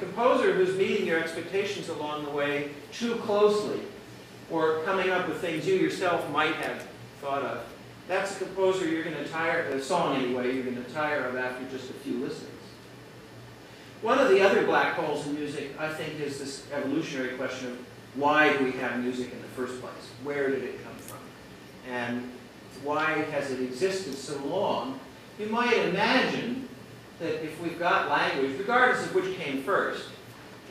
composer who's meeting your expectations along the way too closely, or coming up with things you yourself might have thought of, that's a composer you're going to tire, a song anyway, you're going to tire of after just a few listenings. One of the other black holes in music, I think, is this evolutionary question of why do we have music in the first place? Where did it come from? And why has it existed so long? You might imagine that if we've got language, regardless of which came first,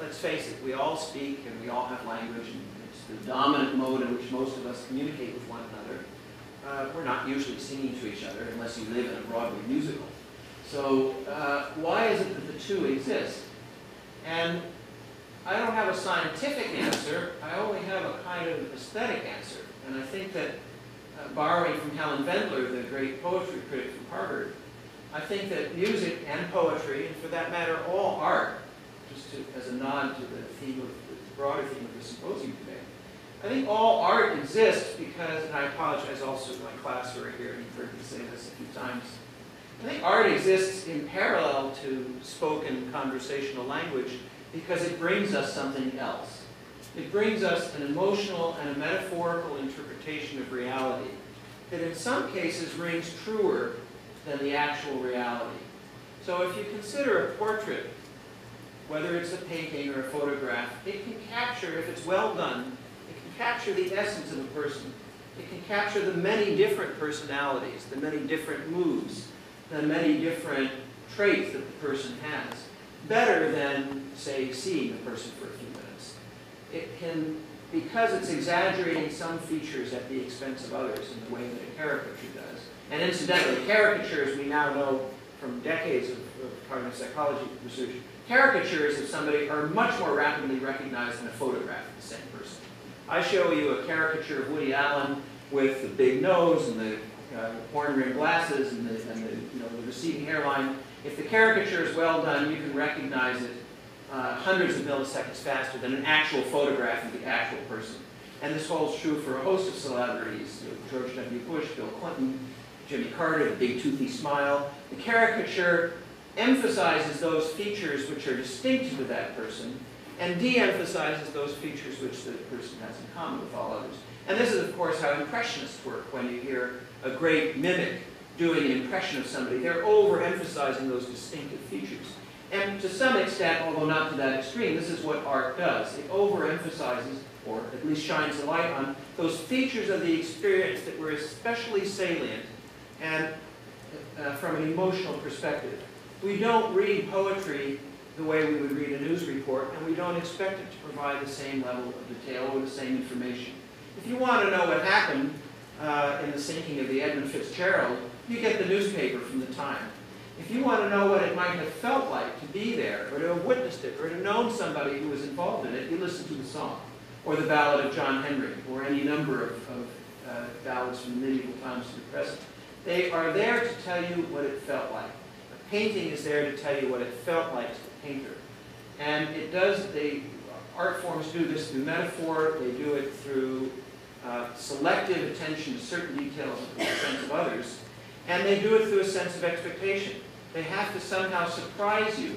let's face it, we all speak and we all have language, and it's the dominant mode in which most of us communicate with one another. We're not usually singing to each other unless you live in a Broadway musical. So why is it that the two exist? And I don't have a scientific answer, I only have a kind of aesthetic answer. And I think that, borrowing from Helen Vendler, the great poetry critic from Harvard, I think that music and poetry, and for that matter all art, just as a nod to the theme of the broader theme of the symposium today, I think all art exists because, and I apologize also to my class who are here, and you've heard me say this a few times, I think art exists in parallel to spoken conversational language because it brings us something else. It brings us an emotional and a metaphorical interpretation of reality that in some cases rings truer than the actual reality. So if you consider a portrait, whether it's a painting or a photograph, it can capture, if it's well done, it can capture the essence of a person. It can capture the many different personalities, the many different moods, the many different traits that the person has, better than, say, seeing the person for a few minutes. It can, because it's exaggerating some features at the expense of others in the way that a caricature does. And incidentally, caricatures, we now know from decades of cognitive psychology research, caricatures of somebody are much more rapidly recognized than a photograph of the same person. I show you a caricature of Woody Allen with the big nose and the horn-rimmed glasses and the receding hairline. If the caricature is well done, you can recognize it hundreds of milliseconds faster than an actual photograph of the actual person. And this holds true for a host of celebrities, George W. Bush, Bill Clinton, Jimmy Carter, the big toothy smile. The caricature emphasizes those features which are distinctive to that person and de-emphasizes those features which the person has in common with all others. And this is, of course, how impressionists work. When you hear a great mimic doing an impression of somebody, they're overemphasizing those distinctive features. And to some extent, although not to that extreme, this is what art does. It overemphasizes, or at least shines a light on, those features of the experience that were especially salient and from an emotional perspective. We don't read poetry the way we would read a news report, and we don't expect it to provide the same level of detail or the same information. If you want to know what happened in the sinking of the Edmund Fitzgerald, you get the newspaper from the time. If you want to know what it might have felt like to be there, or to have witnessed it, or to have known somebody who was involved in it, you listen to the song, or the Ballad of John Henry, or any number of ballads from the medieval times to the present. They are there to tell you what it felt like. A painting is there to tell you what it felt like to the painter. And it does, art forms do this through metaphor, they do it through selective attention to certain details of the sense of others, and they do it through a sense of expectation. They have to somehow surprise you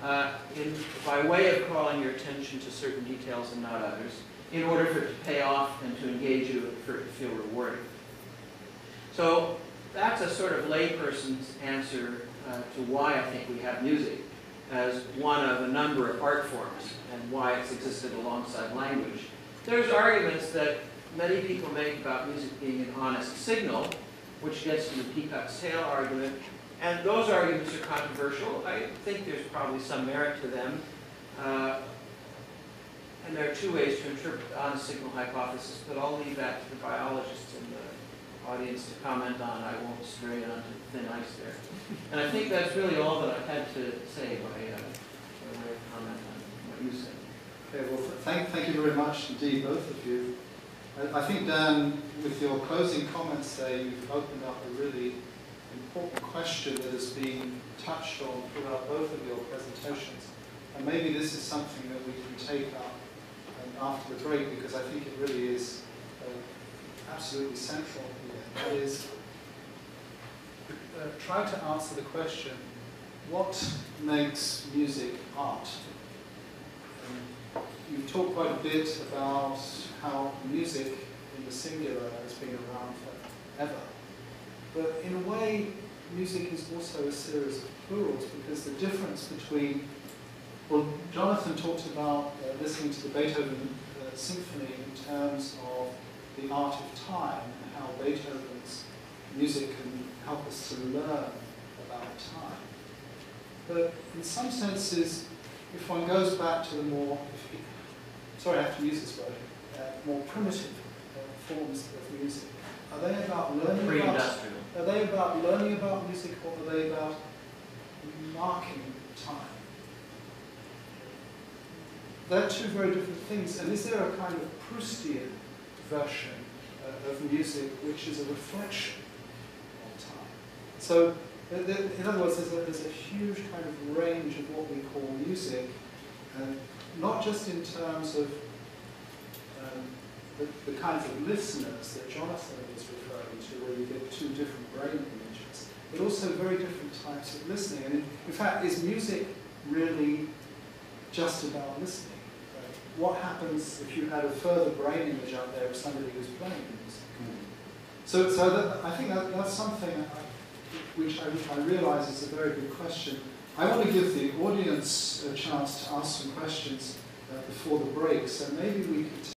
by way of calling your attention to certain details and not others, in order for it to pay off and to engage you and for it to feel rewarding. So that's a sort of layperson's answer to why I think we have music as one of a number of art forms and why it's existed alongside language. There's arguments that many people make about music being an honest signal, which gets to the peacock's tail argument, and those arguments are controversial. I think there's probably some merit to them. And there are two ways to interpret the honest signal hypothesis, but I'll leave that to the biologists in the audience to comment on. I won't stray onto thin ice there. And I think that's really all that I had to say by way of comment on what you said. Okay, well, thank you very much indeed, both of you. I think, Dan, with your closing comments there, you've opened up a really important question that has been touched on throughout both of your presentations. And maybe this is something that we can take up after the break, because I think it really is absolutely central here. That is, trying to answer the question, what makes music art? you've talked quite a bit about how music in the singular has been around forever. But in a way, music is also a series of plurals, because the difference between, well, Jonathan talked about listening to the Beethoven symphony in terms of the art of time, and how Beethoven's music can help us to learn about time. But in some senses, if one goes back to the more, sorry I have to use this word, more primitive forms of music, are they about learning Pre-industrial. Are they about learning about music, or are they about marking time? They're two very different things. And is there a kind of Proustian version of music which is a reflection of time? So, in other words, there's a huge kind of range of what we call music, not just in terms of the kinds of listeners that Jonathan was referring to, where you get two different brain images, but also very different types of listening. And in fact, is music really just about listening? What happens if you had a further brain image out there of somebody who's playing music? So I think that's something which I realise is a very good question. I want to give the audience a chance to ask some questions before the break, so maybe we could